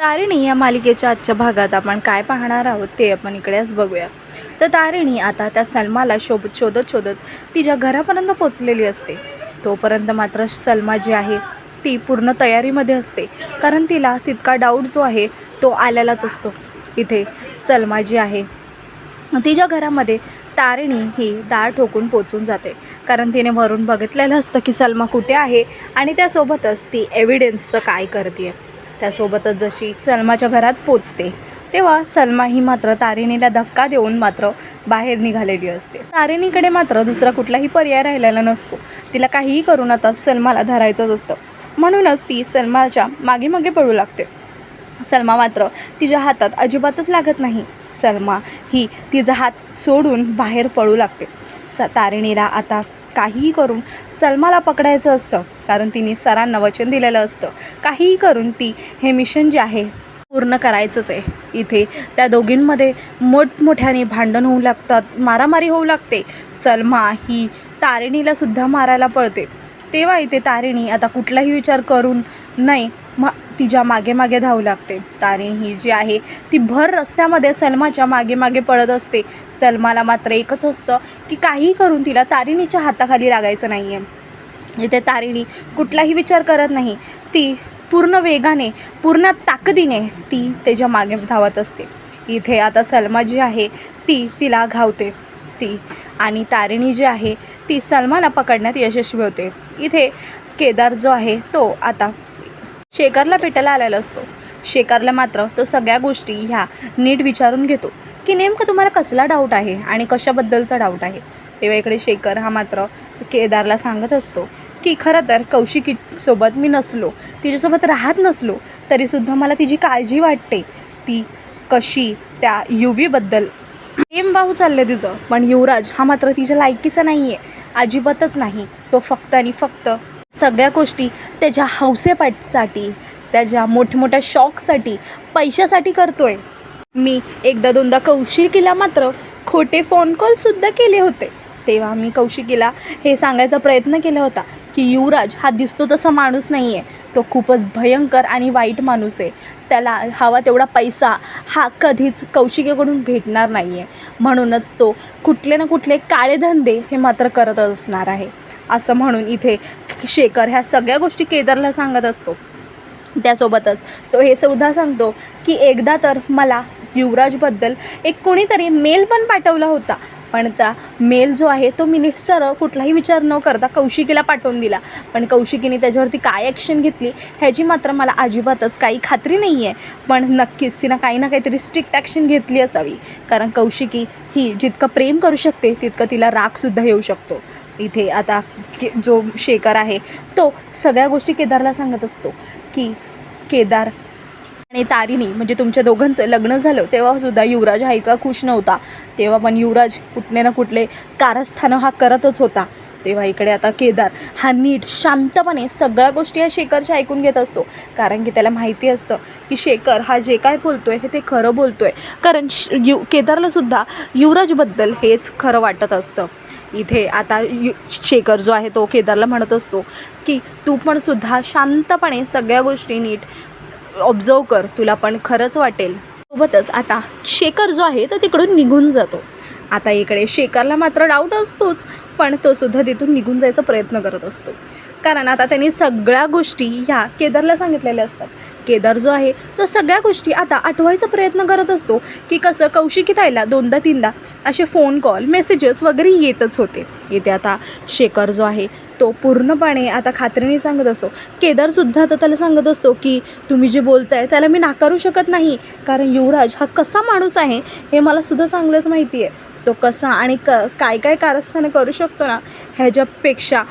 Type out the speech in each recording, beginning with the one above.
तारिणी या मालिकेच्या आजच्या भागात आपण काय पाहणार आहोत ते आपण इकडेच बघूया. तर तारिणी आता त्या सलमाला शोधत शोधत तिच्या घरापर्यंत पोचलेली असते. तोपर्यंत मात्र सलमा जी आहे ती पूर्ण तयारीमध्ये असते, कारण तिला तितका डाऊट जो आहे तो आलेलाच असतो. इथे सलमा जी आहे तिच्या घरामध्ये तारिणी ही दार ठोकून पोचून जाते, कारण तिने वरून बघितलेलं असतं की सलमा कुठे आहे आणि त्यासोबतच ती एव्हिडन्सचं काय करते. त्यासोबतच जशी सलमाच्या घरात पोचते तेव्हा सलमा ही मात्र तारिणीला धक्का देऊन मात्र बाहेर निघालेली असते. तारिणीकडे मात्र दुसरा कुठलाही पर्याय राहिलेला नसतो. तिला काहीही करून आता सलमाला धरायचंच असतं, म्हणूनच ती सलमाच्या मागे मागे पळू लागते. सलमा मात्र तिच्या हातात अजिबातच लागत नाही. सलमा ही तिचा हात सोडून बाहेर पळू लागते. तारिणीला आता काहीही करून सलमाला पकडायचं असतं, कारण तिने सरांना वचन दिलेलं असतं काहीही करून ती हे मिशन जे आहे पूर्ण करायचंच आहे. इथे त्या दोघींमध्ये मोठमोठ्याने भांडण होऊ लागतात, मारामारी होऊ लागते. सलमा ही तारिणीलासुद्धा मारायला पळते. तेव्हा इथे तारिणी आता कुठलाही विचार करून नाही तिच्या मागे मागे धावू लागते. तारिणी ही जी आहे ती भर रस्त्यामध्ये सलमाच्या मागे मागे पळत असते. सलमाला मात्र एकच असतं की काहीही करून तिला तारिणीच्या हाताखाली लागायचं नाही आहे. इथे तारिणी कुठलाही विचार करत नाही. ती पूर्ण वेगाने पूर्ण ताकदीने ती त्याच्या मागे धावत असते. इथे आता सलमा जी आहे तिला घावते ती, आणि तारिणी जी आहे ती सलमाला पकडण्यात यशस्वी होते. इथे केदार जो आहे तो आता शेखरला भेटायला आलेला असतो. शेखरला मात्र तो सगळ्या गोष्टी ह्या नीट विचारून घेतो की नेमकं तुम्हाला कसला डाऊट आहे आणि कशाबद्दलचा डाऊट आहे. तेव्हा इकडे शेखर हा मात्र केदारला सांगत असतो की खरं तर कौशिकीसोबत मी नसलो, तिच्यासोबत राहत नसलो तरीसुद्धा मला तिची काळजी वाटते. ती कशी त्या युवीबद्दल प्रेम वाहू चाललं तिचं, पण युवराज हा मात्र तिच्या लायकीचा नाही आहे, अजिबातच नाही. तो फक्त आणि फक्त सगळ्या गोष्टी त्याच्या हौसेपाठीसाठी, त्याच्या मोठमोठ्या शॉकसाठी, पैशासाठी करतोय. मी एकदा दोनदा कौशिकीला मात्र खोटे फोन कॉलसुद्धा केले होते. तेव्हा मी कौशिकीला हे सांगायचा प्रयत्न केला होता की युवराज हा दिसतो तसा माणूस नाही आहे, तो खूपच भयंकर आणि वाईट माणूस आहे. त्याला हवा तेवढा पैसा हा कधीच कौशिकीकडून भेटणार नाही आहे, म्हणूनच तो कुठले ना कुठले काळे धंदे हे मात्र करत असणार आहे, असं म्हणून इथे शेखर ह्या सगळ्या गोष्टी केदारला सांगत असतो. त्यासोबतच तो हे सुद्धा सांगतो की एकदा तर मला युवराजबद्दल एक कोणीतरी मेल पण पाठवला होता, पण त्या मेल जो आहे तो मी सरळ कुठलाही विचार न करता कौशिकीला पाठवून दिला. पण कौशिकीने त्याच्यावरती काय ॲक्शन घेतली ह्याची मात्र मला अजिबातच काही खात्री नाही आहे, पण नक्कीच तिनं काही ना काहीतरी स्ट्रिक्ट ॲक्शन घेतली असावी, कारण कौशिकी ही जितकं प्रेम करू शकते तितकं तिला रागसुद्धा येऊ शकतो. इथे आता जो शेखर आहे तो सगळ्या गोष्टी केदारला सांगत असतो की केदार आणि तारिणी म्हणजे तुमच्या दोघांचं लग्न झालं तेव्हासुद्धा युवराज हा इतका खुश नव्हता. तेव्हा पण युवराज कुठले ना कुठले कारस्थानं हा करतच होता. तेव्हा इकडे आता केदार हा नीट शांतपणे सगळ्या गोष्टी या शेखरच्या ऐकून घेत असतो, कारण की त्याला माहिती असतं की शेखर हा जे काय बोलतोय हे ते खरं बोलतोय, कारण केदारलासुद्धा युवराजबद्दल हेच खरं वाटत असतं. इथे आता शेखर जो आहे तो केदारला म्हणत असतो की तू पण सुद्धा शांतपणे सगळ्या गोष्टी नीट ऑब्झर्व कर, तुला पण खरंच वाटेल. सोबतच आता शेखर जो आहे तो तिकडून निघून जातो. आता इकडे शेखरला मात्र डाऊट असतोच, पण तो सुद्धा तिथून निघून जायचा प्रयत्न करत असतो, कारण आता त्यांनी सगळ्या गोष्टी ह्या केदारला सांगितलेल्या असतात. केदार जो आहे तो सगळ्या गोष्टी आता आठवायचा प्रयत्न करत असतो की कसं कौशिकी ताईला दोनदा तीनदा असे फोन कॉल मेसेजेस वगैरे येतच होते. इथे आता शेखर जो आहे तो पूर्णपणे आता खात्रीने सांगत असतो. केदारसुद्धा आता त्याला सांगत असतो की तुम्ही जे बोलताय त्याला मी नाकारू शकत नाही, कारण युवराज हा कसा माणूस आहे हे मला सुद्धा चांगलंच माहिती आहे. तो कसा आणि काय काय कारस्थानं करू शकतो ना ह्याच्यापेक्षा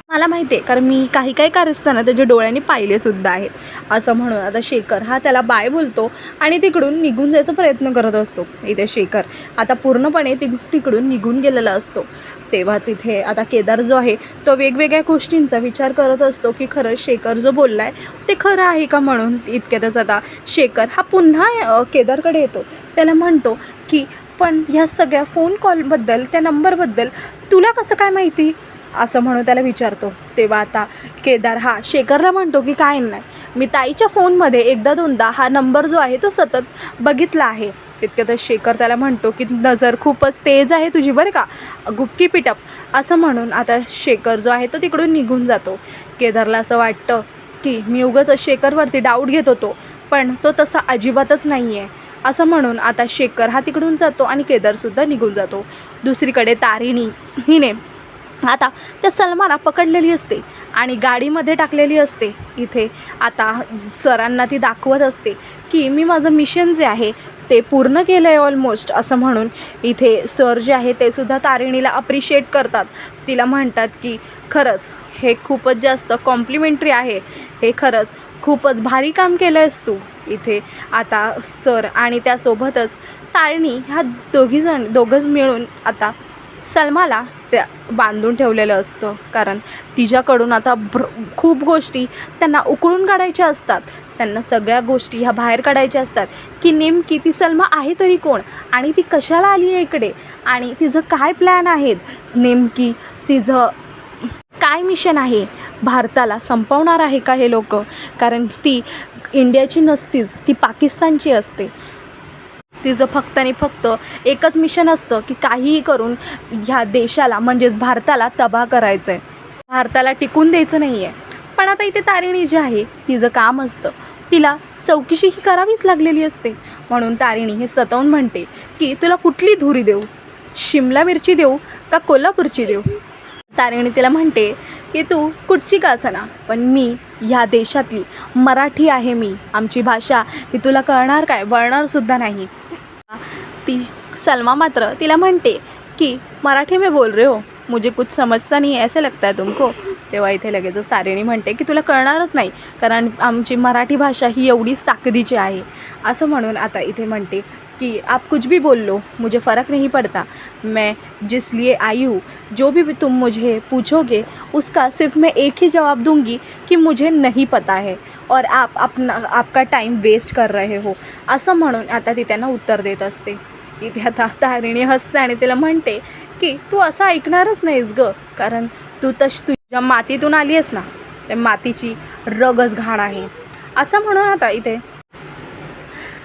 मला माहिती आहे, कारण मी काही कारस्थानं त्याच्या डोळ्यांनी पाहिलेसुद्धा आहेत, असं म्हणून आता शेखर हा त्याला बाय बोलतो आणि तिकडून निघून जायचा प्रयत्न करत असतो. इथे शेखर आता पूर्णपणे तिकडून निघून गेलेला असतो. तेव्हाच इथे आता केदार जो आहे तो वेगवेगळ्या गोष्टींचा विचार करत असतो की खरं शेखर जो बोलला आहे ते खरं आहे का म्हणून. इतक्यातच आता शेखर हा पुन्हा केदारकडे येतो. त्याला म्हणतो की पण ह्या सगळ्या फोन कॉलबद्दल, त्या नंबरबद्दल तुला कसं काय माहिती, असं म्हणून त्याला विचारतो. तेव्हा आता केदार हा शेखरला म्हणतो की काय नाही, मी ताईच्या फोनमध्ये एकदा दोनदा हा नंबर जो आहे तो सतत बघितला आहे. तितक्यातच शेखर त्याला म्हणतो की नजर खूपच तेज आहे तुझी बरं का, गुपकी पिटप. असं म्हणून आता शेखर जो आहे तो तिकडून निघून जातो. केदारला असं वाटतं की मी उगाच शेखरवरती डाऊट घेत होतो, पण तो तसा अजिबातच नाही आहे. असं म्हणून आता शेखर हा तिकडून जातो आणि केदारसुद्धा निघून जातो. दुसरीकडे तारिणी हिने आता त्या सलमाला पकडलेली असते आणि गाडीमध्ये टाकलेली असते. इथे आता सरांना ती दाखवत असते की मी माझं मिशन जे आहे ते पूर्ण केलं आहे ऑलमोस्ट. असं म्हणून इथे सर जे आहे ते सुद्धा तारिणीला अप्रिशिएट करतात. तिला म्हणतात की खरंच हे खूपच जास्त कॉम्प्लिमेंटरी आहे, हे खरंच खूपच भारी काम केलं आहेस तू. इथे आता सर आणि त्यासोबतच तारिणी ह्या दोघंच मिळून आता सलमाला त्या बांधून ठेवलेलं असतं, कारण तिच्याकडून आता खूप गोष्टी त्यांना उकळून काढायच्या असतात. त्यांना सगळ्या गोष्टी ह्या बाहेर काढायच्या असतात की नेमकी ती सलमा आहे तरी कोण आणि ती कशाला आली आहे इकडे आणि तिचं काय प्लॅन आहेत, नेमकी तिचं काय मिशन आहे, भारताला संपवणार आहे का हे लोक, कारण ती इंडियाची नसतीच, ती पाकिस्तानची असते. तिचं फक्त आणि फक्त एकच मिशन असतं की काहीही करून ह्या देशाला म्हणजेच भारताला तबाह करायचं आहे, भारताला टिकून द्यायचं नाही आहे. पण आता इथे तारिणी जी आहे तिचं काम असतं, तिला चौकशी ही करावीच लागलेली असते. म्हणून तारिणी हे सतवून म्हणते की तुला कुठली धुरी देऊ, शिमला मिरची देऊ का कोल्हापूरची देऊ. तारिणी तिला म्हणते की तू कुठची का असना, पण मी ह्या देशातली मराठी आहे, मी आमची भाषा ही तुला कळणार काय, वळणारसुद्धा नाही. ती सलमा मात्र तिला म्हणते की मराठी में बोल रहे हो, मुझे कुछ समझता नहीं है ऐसे लगता है तुमको. तेव्हा इथे लगेचच तारिणी म्हणते की तुला कळणारच नाही, कारण आमची मराठी भाषा ही एवढीच ताकदीची आहे. असं म्हणून आता इथे म्हणते कि आप कुछ भी बोल लो, मुझे फ़र्क नहीं पड़ता, मैं जिस लिए आई हूँ, जो भी तुम मुझे पूछोगे उसका सिर्फ मैं एक ही जवाब दूंगी कि मुझे नहीं पता है और आप आपका टाइम वेस्ट कर रहे हो. असं म्हणून आता ती त्यांना उत्तर देत असते. इथे आता तारिणी हसते आणि तिला म्हणते की तू असं ऐकणारच नाहीस गं, कारण तू तुझ्या मातीतून आली आहेस ना, त्या मातीची रगच घाण आहे. असं म्हणून आता इथे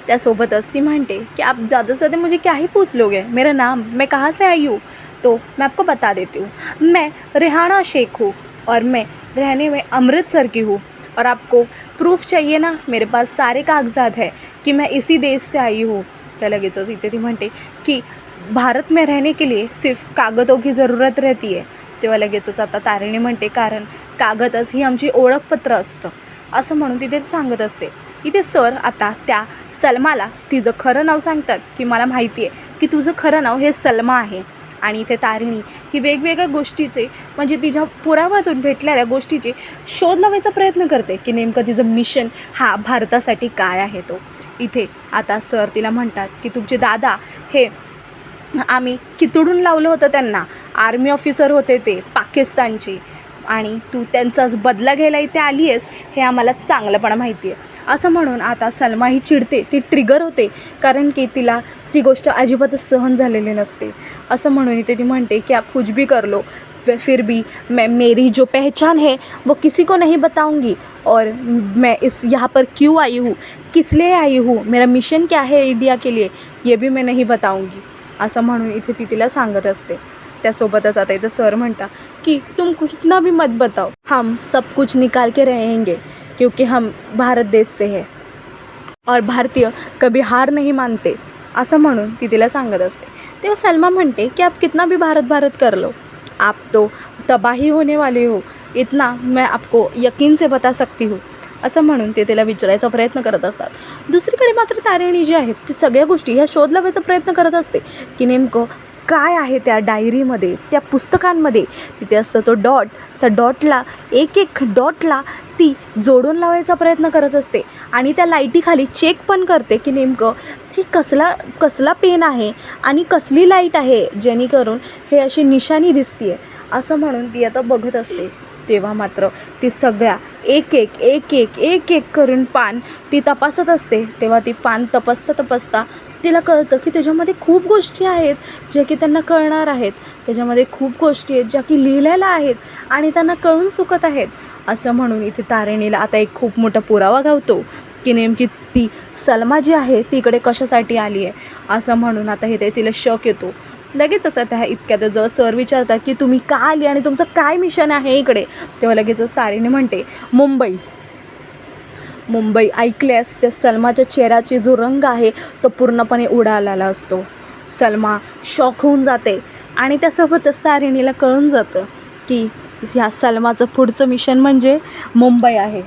त्यासोबतच ती म्हणते कि आप ज़्यादा से ज़्यादा मुझे क्या ही पूछ लोगे, मेरा नाम, मैं कहाँ से आई हूँ, तो मैं आपको बता देती हूँ. मैं रेहाना शेख हूँ और मैं रहने में अमृतसर की हूँ. और आपको प्रूफ चाहिए ना, मेरे पास सारे कागजात है कि मैं इसी देश से आई हूँ. त्या लगेचच इथे ती म्हणते की भारत में रहने के लिए सिर्फ कागदों की ज़रूरत रहती है. तेव्हा लगेचच आता तारिणी म्हणते कारण कागदच ही आमची ओळखपत्र असतं. असं म्हणून तिथे सांगत असते. इथे सर आता त्या सलमाला तिचं खरं नाव सांगतात की मला माहिती आहे की तुझं खरं नाव हे सलमा आहे. आणि इथे तारिणी ही वेगवेगळ्या गोष्टीचे म्हणजे तिच्या पुराव्यातून भेटलेल्या गोष्टीचे शोध लावायचा प्रयत्न करते की नेमकं तिचं मिशन हा भारतासाठी काय आहे तो. इथे आता सर तिला म्हणतात की तुमचे दादा हे आम्ही कितडून लावलं होतं त्यांना, आर्मी ऑफिसर होते ते पाकिस्तानचे, आणि तू त्यांचाच बदला घ्यायला इथे आली आहेस हे आम्हाला चांगलंपणा माहिती आहे. असं म्हणून आता सलमा ही चिडते, ती ट्रिगर होते, कारण की तिला ती गोष्ट अजिबातच सहन झालेली नसते. असं म्हणून इथे ती म्हणते की आप कुछ भी कर लो, फिर भी मैं मेरी जो पहचान है वो किसी को नहीं बताऊंगी, और मैं इस यहाँ पर क्यों आई हूँ, किस लिए आई हूँ, मेरा मिशन क्या है इंडिया के लिए, ये भी मैं नहीं बताऊंगी. असं म्हणून इथे ती तिला सांगत असते. त्यासोबतच आता इथं सर म्हणता की तुम कितना भी मत बताओ, हम सब कुछ निकाल के रहेंगे, क्योंकि हम भारत देश से है और भारतीय कभी हार नहीं मानते. असं म्हणून ती तिला सांगत असते. तेव्हा सलमा म्हणते की आप कितना भी भारत भारत कर लो, आप तो तबाही होने वाले हो, इतना मैं आपको यकीन से बता सकती हूँ. असं म्हणून ते तिला विचारायचा प्रयत्न करत असतात. दुसरीकडे मात्र तारिणी जी आहे ती सगळ्या गोष्टी ह्या शोध लावायचा प्रयत्न करत असते की नेमकं काय आहे त्या डायरीमध्ये, त्या पुस्तकांमध्ये. तिथे असतं तो डॉट, त्या डॉटला एक डॉटला ती जोडून लावायचा प्रयत्न करत असते आणि त्या लाईटीखाली चेक पण करते की नेमकं ही कसला पेन आहे आणि कसली लाईट आहे जेणेकरून हे अशी निशाणी दिसते आहे. असं म्हणून ती आता बघत असते तेव्हा मात्र ती सगळ्या एक एक एक एक एक एक करून पान ती तपासत असते. तेव्हा ती पान तपासता तिला कळतं की त्याच्यामध्ये खूप गोष्टी आहेत ज्या की त्यांना कळणार आहेत. त्याच्यामध्ये खूप गोष्टी आहेत ज्या की लिहिलेल्या आहेत आणि त्यांना कळून चुकत आहेत. असं म्हणून इथे तारिणीला आता एक खूप मोठा पुरावा गावतो की नेमकी ती सलमा जी आहे ती इकडे कशासाठी आली आहे. असं म्हणून आता इथे तिला शक येतो. लगेचच आता ह्या इतक्यात जेव्हा सर विचारतात की तुम्ही का आली आणि तुमचं काय मिशन आहे इकडे, तेव्हा लगेचच तारिणी म्हणते मुंबई ऐकल्यास त्या सलमाच्या चेहऱ्याचा जो रंग आहे तो पूर्णपणे उडालेला असतो. सलमा शॉक होऊन जाते आणि त्यासोबतच तारिणीला कळून जातं की ह्या सलमाचं पुढचं मिशन म्हणजे मुंबई आहे.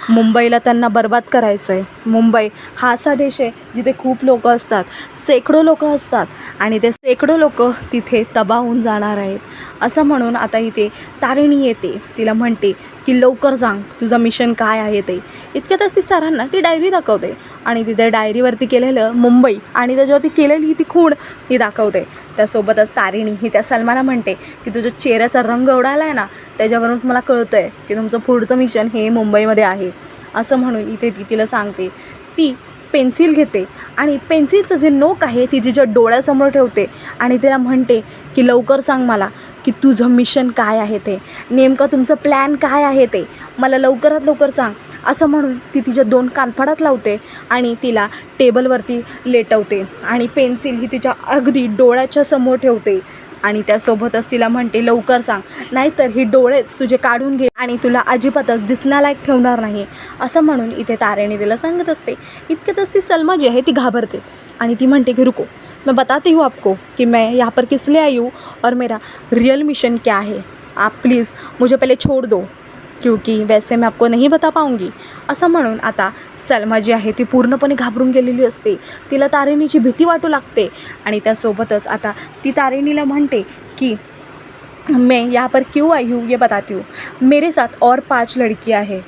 मुंबईला त्यांना बरबाद करायचं आहे. मुंबई हा असा देश आहे जिथे खूप लोक असतात, शेकडो लोक असतात आणि ते शेकडो लोक तिथे तबाह होऊन जाणार आहेत. असं म्हणून आता इथे तारिणी येते. तिला म्हणते की लवकर सांग तुझं मिशन काय आहे ते. इतक्यातच ती सरांना ती डायरी दाखवते आणि तिथे डायरीवरती केलेलं मुंबई आणि त्याच्यावरती केलेली ती खूण ती दाखवते. त्यासोबतच तारिणी ही त्या सलमाला म्हणते की तुझ्या चेहऱ्याचा रंग उडाला आहे ना, त्याच्यावरूनच मला कळतं आहे की तुमचं पुढचं मिशन हे मुंबईमध्ये आहे. असं म्हणून इथे ती तिला सांगते. ती पेन्सिल घेते आणि पेन्सिलचं जे नोक आहे ती तिच्या डोळ्यासमोर ठेवते आणि तिला म्हणते की लवकर सांग मला की तुझं मिशन काय आहे ते, नेमकं तुमचं प्लॅन काय आहे ते मला लवकरात लवकर सांग. असं म्हणून ती तिच्या 2 कानफडात लावते आणि तिला टेबलवरती लेटवते आणि पेन्सिल ही तिच्या अगदी डोळ्याच्या समोर ठेवते आणि त्यासोबतच तिला म्हणते लवकर सांग, नाहीतर ही डोळेच तुझे काढून घे आणि तुला अजिबातच दिसण्यालायक ठेवणार नाही. असं म्हणून इथे तारिणी तिला सांगत असते. इतक्यातच ती सलमा जी आहे ती घाबरते आणि ती म्हणते की रुको, मैं बताती हूँ आपको कि मैं यहाँ पर किस लिए आई हूँ और मेरा रियल मिशन क्या है. आप प्लीज़ मुझे पहले छोड़ दो क्योंकि वैसे मैं आपको नहीं बता पाऊँगी. असं म्हणून आता सलमा जी आहे ती पूर्णपणे घाबरून गेलेली असते. तिला तारिणीची भीती वाटू लागते आणि त्यासोबतच आता ती तारिणीला म्हणते की मैं यहाँ पर क्यों आई हूँ ये बताती हूँ. मेरे साथ और 5 लड़कियाँ हैं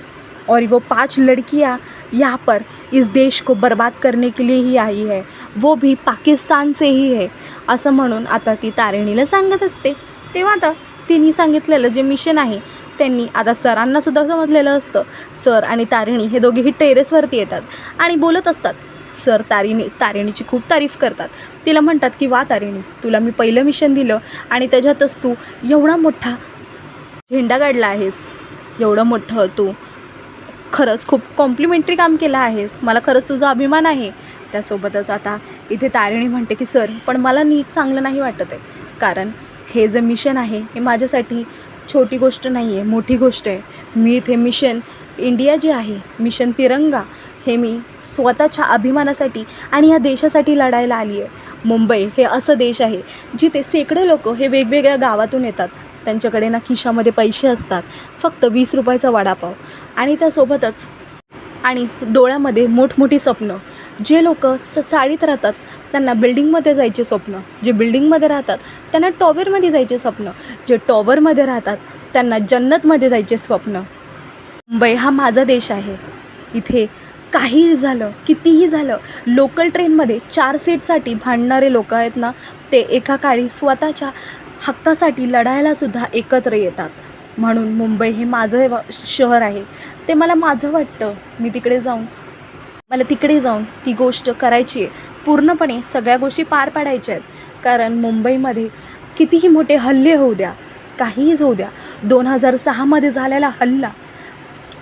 और वो 5 लड़कियाँ यहाँ पर इस देश को बर्बाद करने के लिए ही आई है, वो भी पाकिस्तान से ही है. असं म्हणून आता ती तारिणीला सांगत असते. तेव्हा आता तिने सांगितलेलं जे मिशन आहे त्यांनी आता सरांनासुद्धा समजलेलं असतं. सर आणि तारिणी हे दोघेही टेरेसवरती येतात आणि बोलत असतात. सर तारिणीची खूप तारीफ करतात. तिला म्हणतात की वा तारिणी, तुला मी पहिलं मिशन दिलं आणि त्याच्यातच तू एवढा मोठा झेंडा काढला आहेस, एवढं मोठं तू खरंच खूप कॉम्प्लिमेंटरी काम केलं आहेस, मला खरंच तुझा अभिमान आहे. त्यासोबतच आता इथे तारिणी म्हणते की सर पण मला नीट चांगलं नाही वाटत आहे, कारण हे जे मिशन आहे हे माझ्यासाठी छोटी गोष्ट नाही आहे, मोठी गोष्ट आहे. मी इथे मिशन इंडिया जे आहे, मिशन तिरंगा, हे मी स्वतःच्या अभिमानासाठी आणि या देशासाठी लढायला आली आहे. मुंबई हे असं देश आहे जिथे शेकडो लोक हे वेगवेगळ्या गावातून येतात. त्यांच्याकडे ना खिशामध्ये पैसे असतात, फक्त 20 रुपयाचा वडापाव आणि त्यासोबतच आणि डोळ्यामध्ये मोठमोठी स्वप्न. जे लोक चाळीत राहतात त्यांना बिल्डिंगमध्ये जायचे स्वप्न, जे बिल्डिंगमध्ये राहतात त्यांना टॉवरमध्ये जायचे स्वप्न, जे टॉवरमध्ये राहतात त्यांना जन्नतमध्ये जायचे स्वप्न. मुंबई हा माझा देश आहे. इथे काहीही झालं, कितीही झालं, लोकल ट्रेनमध्ये 4 सीटसाठी भांडणारे लोक आहेत ना, ते एका काळी स्वतःच्या हक्कासाठी लढायलासुद्धा एकत्र येतात. म्हणून मुंबई हे माझं शहर आहे. ते मला माझं वाटतं. मला तिकडे जाऊन ती गोष्ट करायची आहे. पूर्णपणे सगळ्या गोष्टी पार पाडायच्या आहेत. कारण मुंबईमध्ये कितीही मोठे हल्ले होऊ द्या, काहीही होऊ द्या, 2006मध्ये झालेला हल्ला,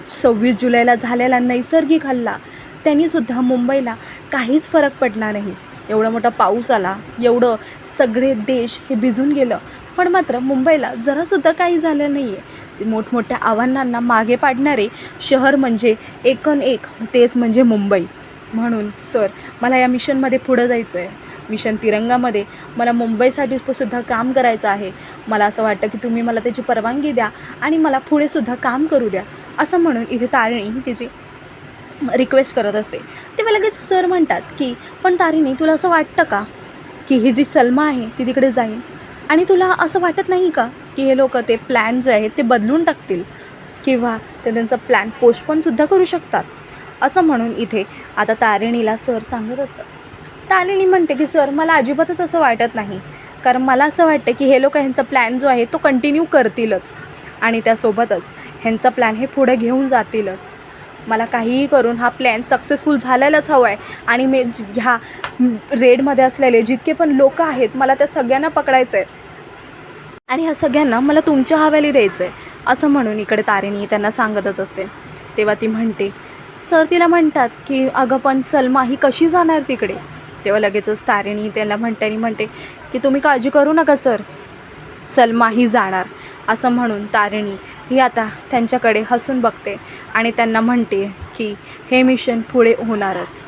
26 जुलैला झालेला नैसर्गिक हल्ला, त्यांनीसुद्धा मुंबईला काहीच फरक पडला नाही. एवढा मोठा पाऊस आला, एवढं सगळे देश हे भिजून गेलं, पण मात्र मुंबईला जरासुद्धा काही झालं नाही आहे. मोठमोठ्या आव्हानांना मागे पाडणारे शहर म्हणजे एकन एक, तेच म्हणजे मुंबई. म्हणून सर मला या मिशनमध्ये पुढं जायचं आहे. मिशन तिरंगामध्ये मला मुंबईसाठी सुद्धा काम करायचं आहे. मला असं वाटतं की तुम्ही मला त्याची परवानगी द्या आणि मला पुढेसुद्धा काम करू द्या. असं म्हणून इथे तारिणी तिची रिक्वेस्ट करत असते. तेव्हा लगेच सर म्हणतात की पण तारिणी, तुला असं वाटतं का की ही जी सलमा आहे ती तिकडे जाईल आणि तुला असं वाटत नाही का की हे लोक ते प्लॅन जे आहेत ते बदलून टाकतील किंवा ते त्यांचा प्लॅन पोस्टपोनसुद्धा करू शकतात. असं म्हणून इथे आता तारिणीला सर सांगत असतात. तारिणी म्हणते की सर मला अजिबातच असं वाटत नाही, कारण मला असं वाटतं की हे लोक ह्यांचा प्लॅन जो आहे तो कंटिन्यू करतीलच. आणि त्यासोबतच ह्यांचा प्लॅन हे पुढे घेऊन जातीलच. मला काहीही करून हा प्लॅन सक्सेसफुल झालेलाच हवा आहे आणि मी ह्या रेडमध्ये असलेले जितके पण लोक आहेत मला त्या सगळ्यांना पकडायचं आहे आणि ह्या सगळ्यांना मला तुमच्या हवाली द्यायचं आहे असं म्हणून इकडे तारिणी त्यांना सांगतच असते. तेव्हा ती म्हणते, सर तिला म्हणतात की अगं पण सलमा ही कशी जाणार तिकडे. तेव्हा लगेचच तारिणी त्याला म्हणते की तुम्ही काळजी करू नका सर, सलमा ही जाणार असं म्हणून तारिणी ही आता त्यांच्याकडे हसून बघते आणि त्यांना म्हणते की हे मिशन पुढे होणारच.